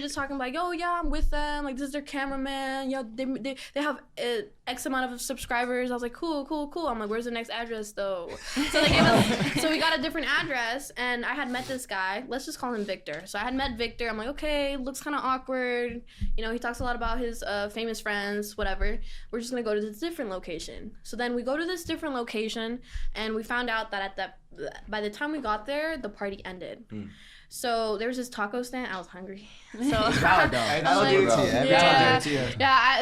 just talking like, oh yeah, I'm with them. Like this is their cameraman. Yeah, they have X amount of subscribers. I was like, cool. I'm like, where's the next address though? So they gave us, so we got a different address, and I had met this guy. Let's just call him Victor. So I had met Victor. I'm like, okay, looks kind of awkward. You know, he talks a lot about his famous friends, whatever. We're just gonna go to this different location. So then we go to this different location, and we found out that by the time we got there, the party ended. So there was this taco stand. I was hungry. So At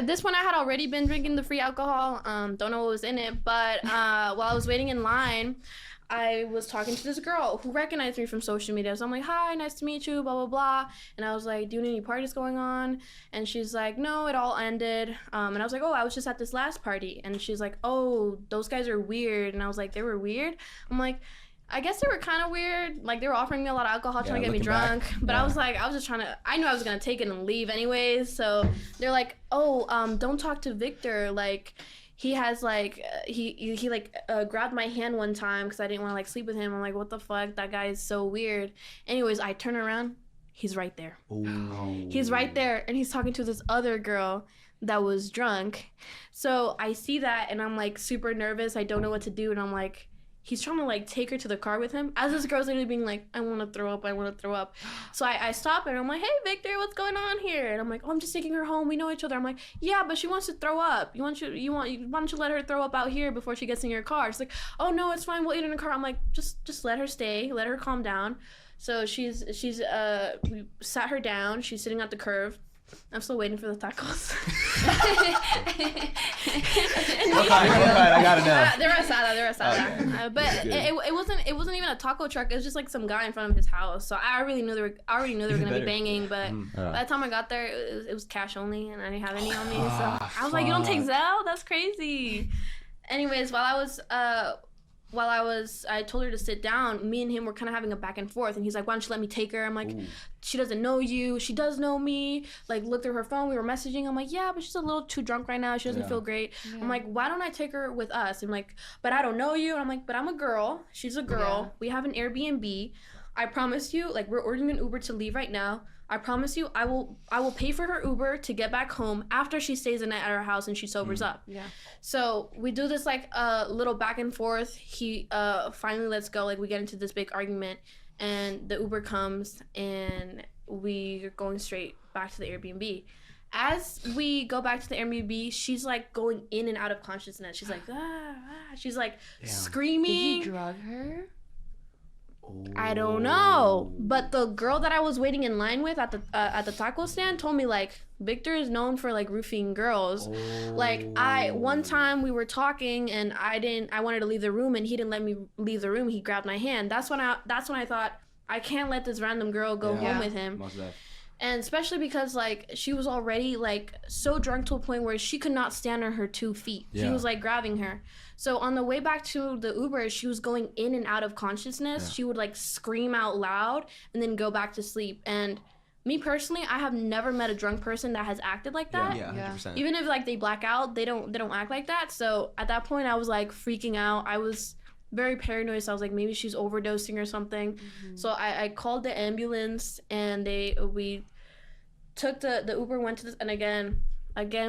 this point, I had already been drinking the free alcohol. Don't know what was in it, but while I was waiting in line, I was talking to this girl who recognized me from social media. So I'm like, hi, nice to meet you, blah, blah, blah. And I was like, do you need any parties going on? And she's like, no, it all ended. And I was like, oh, I was just at this last party. And she's like, oh, those guys are weird. And I was like, they were weird? I'm like, I guess they were kind of weird. Like, they were offering me a lot of alcohol, trying to get me drunk. But I was like, I was just trying to, I knew I was going to take it and leave anyways. So they're like, oh, don't talk to Victor. Like, he has, like, he grabbed my hand one time because I didn't want to, like, sleep with him. I'm like, what the fuck? That guy is so weird. Anyways, I turn around. He's right there. Ooh. He's right there. And he's talking to this other girl that was drunk. So I see that, and I'm, like, super nervous. I don't know what to do. And I'm like, he's trying to, like, take her to the car with him. As this girl's literally being like, I want to throw up. So I stop and I'm like, hey, Victor, what's going on here? And I'm like, oh, I'm just taking her home. We know each other. I'm like, yeah, but she wants to throw up. Why don't you let her throw up out here before she gets in your car? She's like, oh, no, it's fine. We'll eat in the car. I'm like, just let her stay. Let her calm down. So we sat her down. She's sitting at the curb. I'm still waiting for the tacos. What kind? I gotta know. They're asada. Okay. But it wasn't even a taco truck. It was just like some guy in front of his house. So I already knew they were gonna be banging. But by the time I got there, it was cash only, and I didn't have any on me. So I was like, you don't take Zelle? That's crazy. Anyways, I told her to sit down. Me and him were kind of having a back and forth, and he's like, why don't you let me take her? I'm like, she doesn't know you. She does know me. Like, look through her phone. We were messaging. I'm like, yeah, but she's a little too drunk right now. She doesn't feel great. Yeah. I'm like, why don't I take her with us? I'm like, but I don't know you. And I'm like, but I'm a girl. She's a girl. Yeah. We have an Airbnb. I promise you, like, we're ordering an Uber to leave right now. I promise you, I will pay for her Uber to get back home after she stays the night at our house and she sobers up. Yeah. So we do this, like, little back and forth. He finally lets go. Like, we get into this big argument, and the Uber comes, and we're going straight back to the Airbnb. As we go back to the Airbnb, she's, like, going in and out of consciousness. She's like, she's, like, screaming. Did he drug her? I don't know, but the girl that I was waiting in line with at the taco stand told me, like, Victor is known for, like, roofing girls. Like, one time we were talking and I wanted to leave the room and he didn't let me leave the room. He grabbed my hand. That's when I thought, I can't let this random girl go home with him. And especially because, like, she was already, like, so drunk to a point where she could not stand on her 2 feet. He was, like, grabbing her. So on the way back to the Uber, she was going in and out of consciousness. She would, like, scream out loud and then go back to sleep. And me personally, I have never met a drunk person that has acted like that. Yeah, 100%. Even if, like, they black out, they don't act like that. So at that point, I was, like, freaking out. I was very paranoid. So I was like, maybe she's overdosing or something. Mm-hmm. So I called the ambulance, and we took the Uber, went to this, and again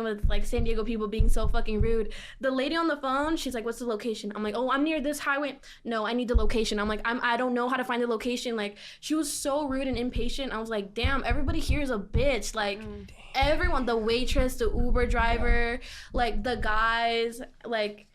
with, like, San Diego people being so fucking rude. The lady on the phone, she's like, what's the location? I'm like, oh, I'm near this highway. No, I need the location. I'm like, I don't know how to find the location. Like, she was so rude and impatient. I was like, damn, everybody here is a bitch. Like, everyone, the waitress, the Uber driver, like, the guys, like,